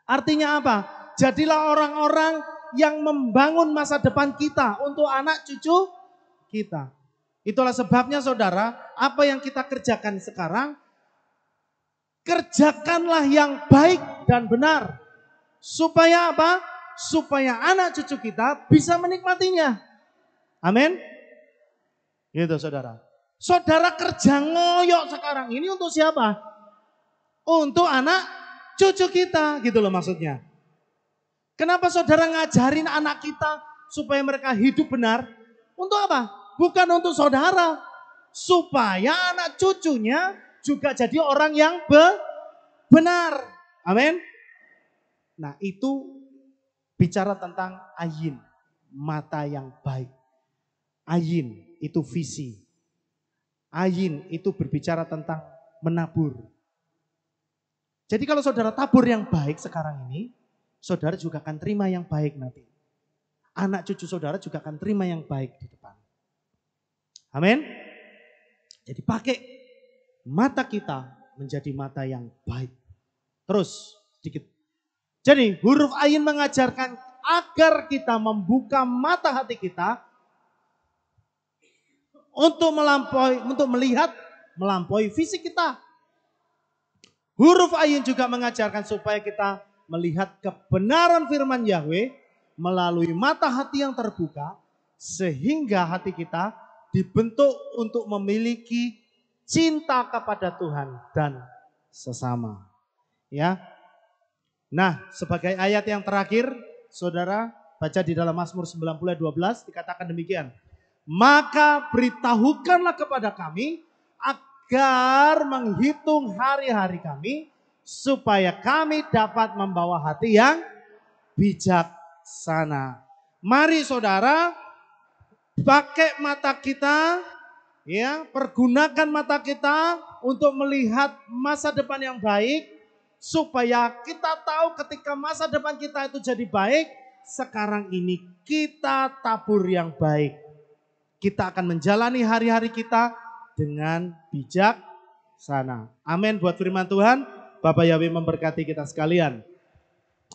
Artinya apa? Jadilah orang-orang yang membangun masa depan kita untuk anak cucu kita. Itulah sebabnya saudara, apa yang kita kerjakan sekarang, kerjakanlah yang baik dan benar. Supaya apa? Supaya anak cucu kita bisa menikmatinya. Amin. Gitu saudara. Saudara kerja ngoyok sekarang ini untuk siapa? Untuk anak cucu kita, gitu loh maksudnya. Kenapa saudara ngajarin anak kita supaya mereka hidup benar? Untuk apa? Bukan untuk saudara. Supaya anak cucunya juga jadi orang yang benar. Amin. Nah itu bicara tentang ayin, mata yang baik. Ayin itu visi. Ayin itu berbicara tentang menabur. Jadi kalau saudara tabur yang baik sekarang ini, saudara juga akan terima yang baik nanti. Anak cucu saudara juga akan terima yang baik di depan. Amin. Jadi pakai mata kita menjadi mata yang baik. Terus sedikit. Jadi huruf ayin mengajarkan agar kita membuka mata hati kita untuk melihat melampaui visi kita. Huruf ayin juga mengajarkan supaya kita melihat kebenaran firman Yahweh melalui mata hati yang terbuka sehingga hati kita dibentuk untuk memiliki cinta kepada Tuhan dan sesama. Ya. Nah, sebagai ayat yang terakhir, saudara baca di dalam Mazmur 90:12 dikatakan demikian. Maka beritahukanlah kepada kami agar menghitung hari-hari kami supaya kami dapat membawa hati yang bijaksana. Mari saudara, pakai mata kita, ya, pergunakan mata kita untuk melihat masa depan yang baik supaya kita tahu ketika masa depan kita itu jadi baik, sekarang ini kita tabur yang baik. Kita akan menjalani hari-hari kita dengan bijaksana. Amin buat firman Tuhan. Bapak Yahweh memberkati kita sekalian.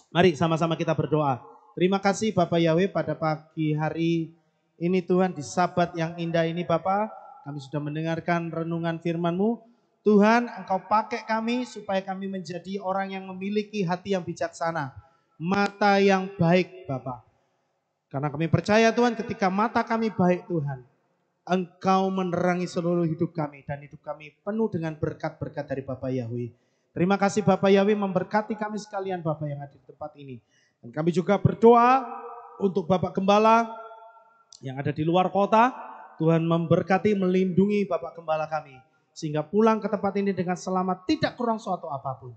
Mari sama-sama kita berdoa. Terima kasih Bapak Yahweh pada pagi hari ini Tuhan, di Sabat yang indah ini Bapak. Kami sudah mendengarkan renungan firman-Mu. Tuhan, Engkau pakai kami supaya kami menjadi orang yang memiliki hati yang bijaksana. Mata yang baik Bapak. Karena kami percaya Tuhan, ketika mata kami baik Tuhan, Engkau menerangi seluruh hidup kami dan hidup kami penuh dengan berkat-berkat dari Bapak Yahweh. Terima kasih Bapak Yahweh memberkati kami sekalian Bapak yang ada di tempat ini. Dan kami juga berdoa untuk Bapak Gembala yang ada di luar kota. Tuhan memberkati, melindungi Bapak Gembala kami. Sehingga pulang ke tempat ini dengan selamat, tidak kurang suatu apapun.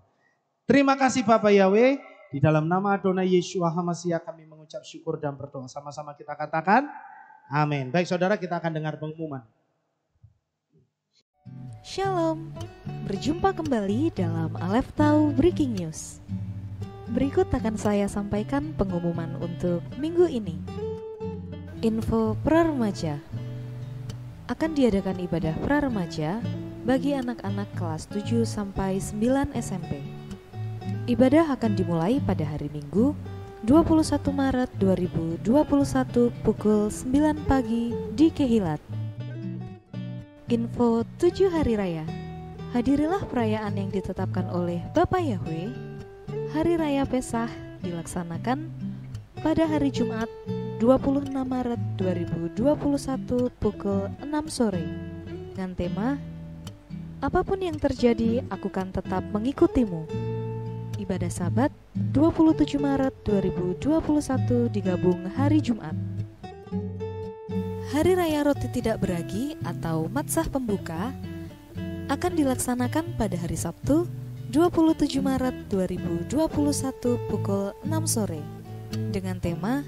Terima kasih Bapak Yahweh. Di dalam nama Adonai Yeshua HaMashiach kami mengucap syukur dan berdoa. Sama-sama kita katakan amin. Baik saudara, kita akan dengar pengumuman. Shalom, berjumpa kembali dalam Aleph Tau Breaking News. Berikut akan saya sampaikan pengumuman untuk minggu ini. Info pra-remaja. Akan diadakan ibadah pra-remaja bagi anak-anak kelas 7 sampai 9 SMP. Ibadah akan dimulai pada hari Minggu 21 Maret 2021 pukul 9 pagi di Kehilat. Info 7 Hari Raya. Hadirilah perayaan yang ditetapkan oleh Bapak Yahweh. Hari Raya Pesah dilaksanakan pada hari Jumat 26 Maret 2021 pukul 6 sore dengan tema Apapun yang terjadi, aku kan tetap mengikutimu. Ibadah Sabat 27 Maret 2021 digabung hari Jumat. Hari Raya Roti Tidak Beragi atau Matsah Pembuka akan dilaksanakan pada hari Sabtu 27 Maret 2021 pukul 6 sore dengan tema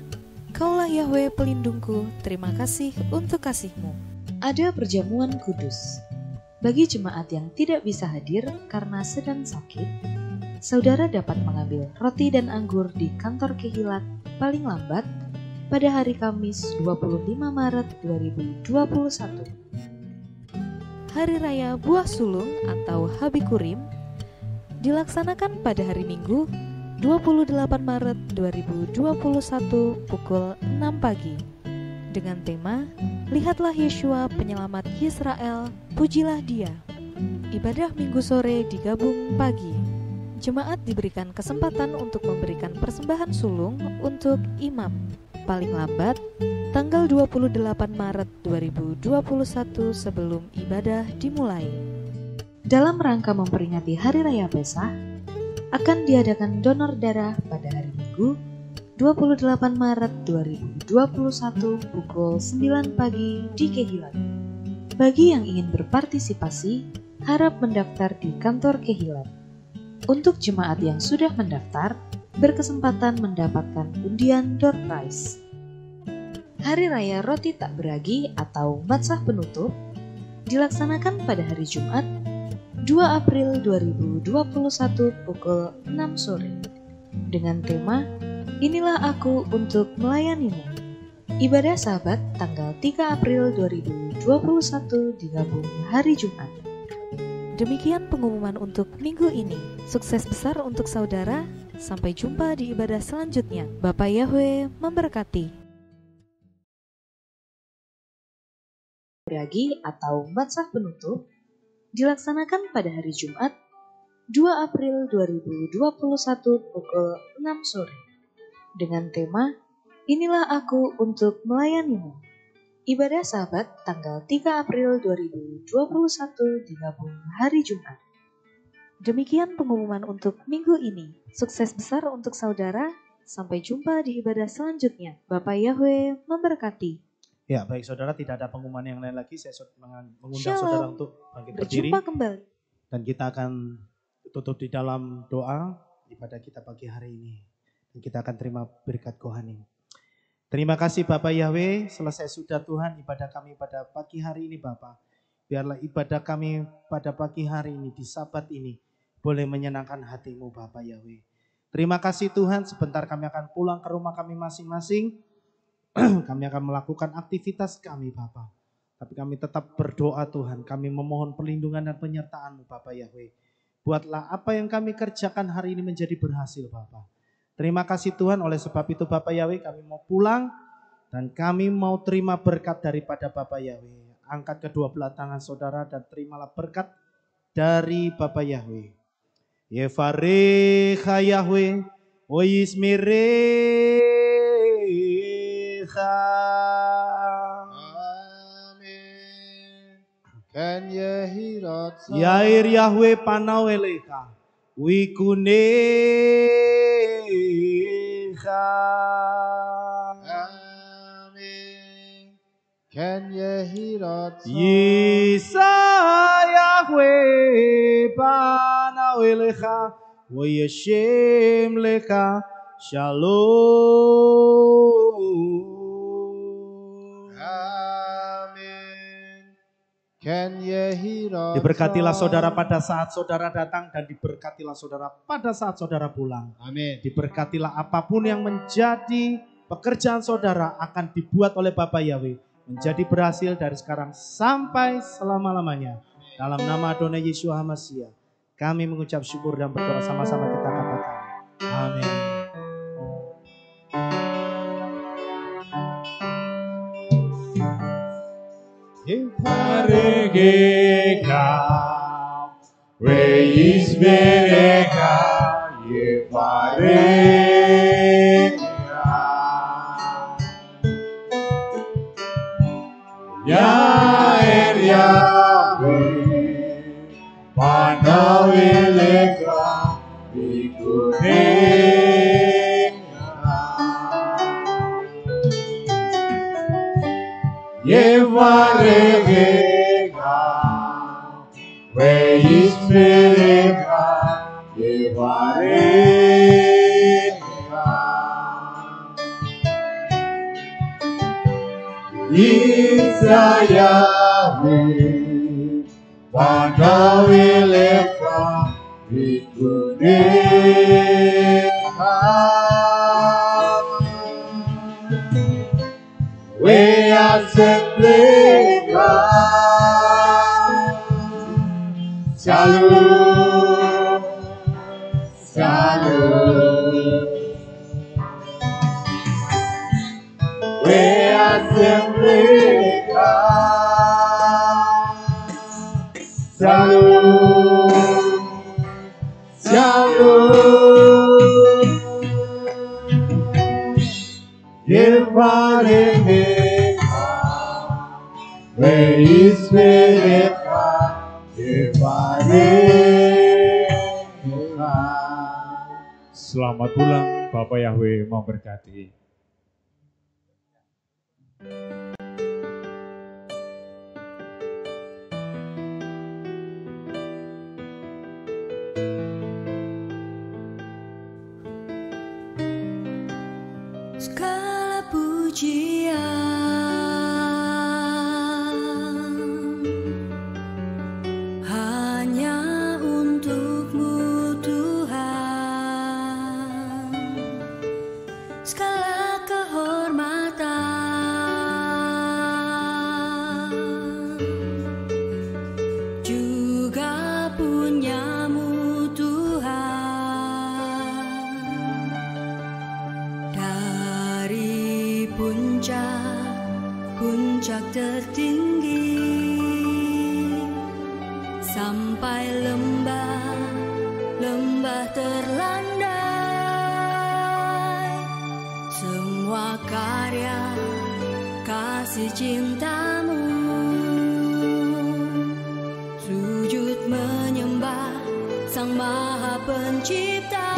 Kaulah Yahweh pelindungku, terima kasih untuk kasih-Mu. Ada perjamuan kudus. Bagi jemaat yang tidak bisa hadir karena sedang sakit, saudara dapat mengambil roti dan anggur di kantor Kehilat paling lambat pada hari Kamis 25 Maret 2021. Hari Raya Buah Sulung atau Habikurim dilaksanakan pada hari Minggu 28 Maret 2021 pukul 6 pagi dengan tema Lihatlah Yeshua Penyelamat Yisrael, Pujilah Dia. Ibadah Minggu sore digabung pagi. Jemaat diberikan kesempatan untuk memberikan persembahan sulung untuk imam paling lambat tanggal 28 Maret 2021 sebelum ibadah dimulai. Dalam rangka memperingati Hari Raya Pesah, akan diadakan donor darah pada hari Minggu 28 Maret 2021 pukul 9 pagi di Kehilat. Bagi yang ingin berpartisipasi, harap mendaftar di kantor Kehilat. Untuk jemaat yang sudah mendaftar, berkesempatan mendapatkan undian door prize. Hari Raya Roti Tak Beragi atau Matsah Penutup dilaksanakan pada hari Jumat 2 April 2021 pukul 6 sore dengan tema Inilah Aku Untuk Melayanimu. Ibadah Sabat tanggal 3 April 2021 digabung hari Jumat. Demikian pengumuman untuk minggu ini. Sukses besar untuk saudara. Sampai jumpa di ibadah selanjutnya. Bapak Yahweh memberkati. Beragi atau Matsah Penutup dilaksanakan pada hari Jumat 2 April 2021 pukul 6 sore dengan tema Inilah Aku Untuk Melayanimu. Ibadah Sabat tanggal 3 April 2021 digabung hari Jumat. Demikian pengumuman untuk minggu ini. Sukses besar untuk saudara. Sampai jumpa di ibadah selanjutnya. Bapak Yahweh memberkati. Ya, baik saudara, tidak ada pengumuman yang lain lagi. Saya mengundang Shalom. saudara untuk bangkit berdiri. Berjumpa kembali. Dan kita akan tutup di dalam doa ibadah kita pagi hari ini. Dan kita akan terima berkat Kohanim. Terima kasih Bapak Yahweh, selesai sudah Tuhan ibadah kami pada pagi hari ini Bapak. Biarlah ibadah kami pada pagi hari ini, di Sabat ini, boleh menyenangkan hatimu Bapak Yahweh. Terima kasih Tuhan, sebentar kami akan pulang ke rumah kami masing-masing. Kami akan melakukan aktivitas kami Bapa. Tapi kami tetap berdoa Tuhan. Kami memohon perlindungan dan penyertaan-Mu Bapak Yahweh. Buatlah apa yang kami kerjakan hari ini menjadi berhasil Bapa. Terima kasih Tuhan, oleh sebab itu Bapak Yahweh kami mau pulang. Dan kami mau terima berkat daripada Bapak Yahweh. Angkat kedua belah tangan saudara dan terimalah berkat dari Bapak Yahweh. Yevarecha Yahweh, o Yismere. Amin. Ken Yehirat Yair Yahweh panau elecha, wikunecha. Amin. Ken Yehirat Yisa Yahweh panau elecha, wa yeshem lecha shalom. Diberkatilah saudara pada saat saudara datang dan diberkatilah saudara pada saat saudara pulang. Amin. Diberkatilah apapun yang menjadi pekerjaan saudara akan dibuat oleh Bapak Yahweh menjadi berhasil dari sekarang sampai selama-lamanya. Dalam nama Adonai Yeshua HaMashiach kami mengucap syukur dan berdoa, sama-sama kita katakan amin. Yevarecha, Yismerecha, Yevarecha. Yair Yahweh, Panawelecha, Vikunecha. Yevarecha, Yismerecha, Yevarecha. Yisrael, Panawelecha, Vikunecha. We assemblea, Shalom. selalu. We are simply God. Selalu, selalu. Yehovah where is Spirit, Yehovah. Selamat pulang, Bapak Yahweh memberkati. Segala pujian hanya untuk-Mu Tuhan, segala kehormatan juga punya-Mu Tuhan. Dari puncak tertinggi sampai lembah terlandai, semua karya kasih cinta-Mu, sujud menyembah Sang Maha Pencipta.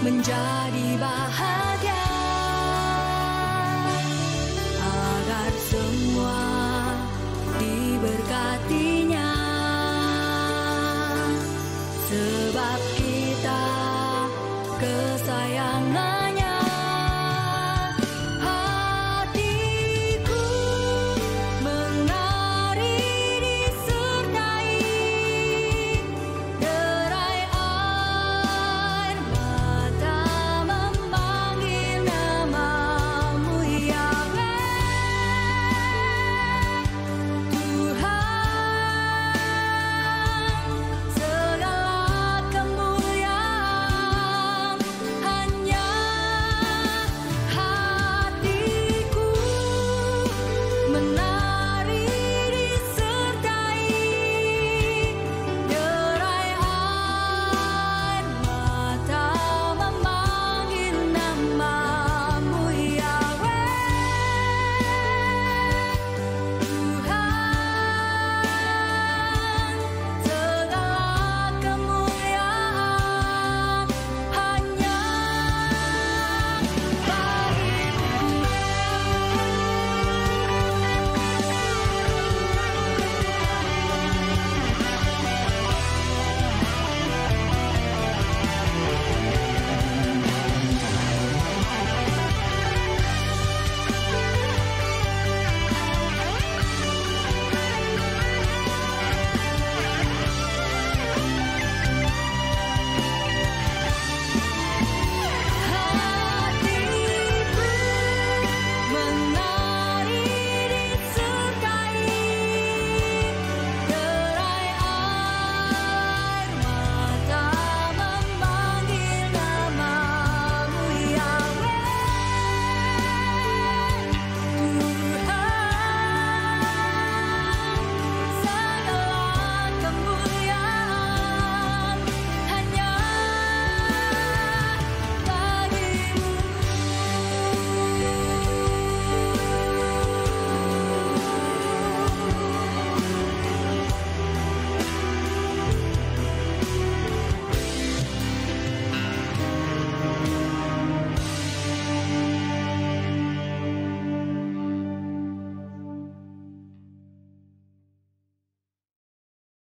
Menjadi bahagia.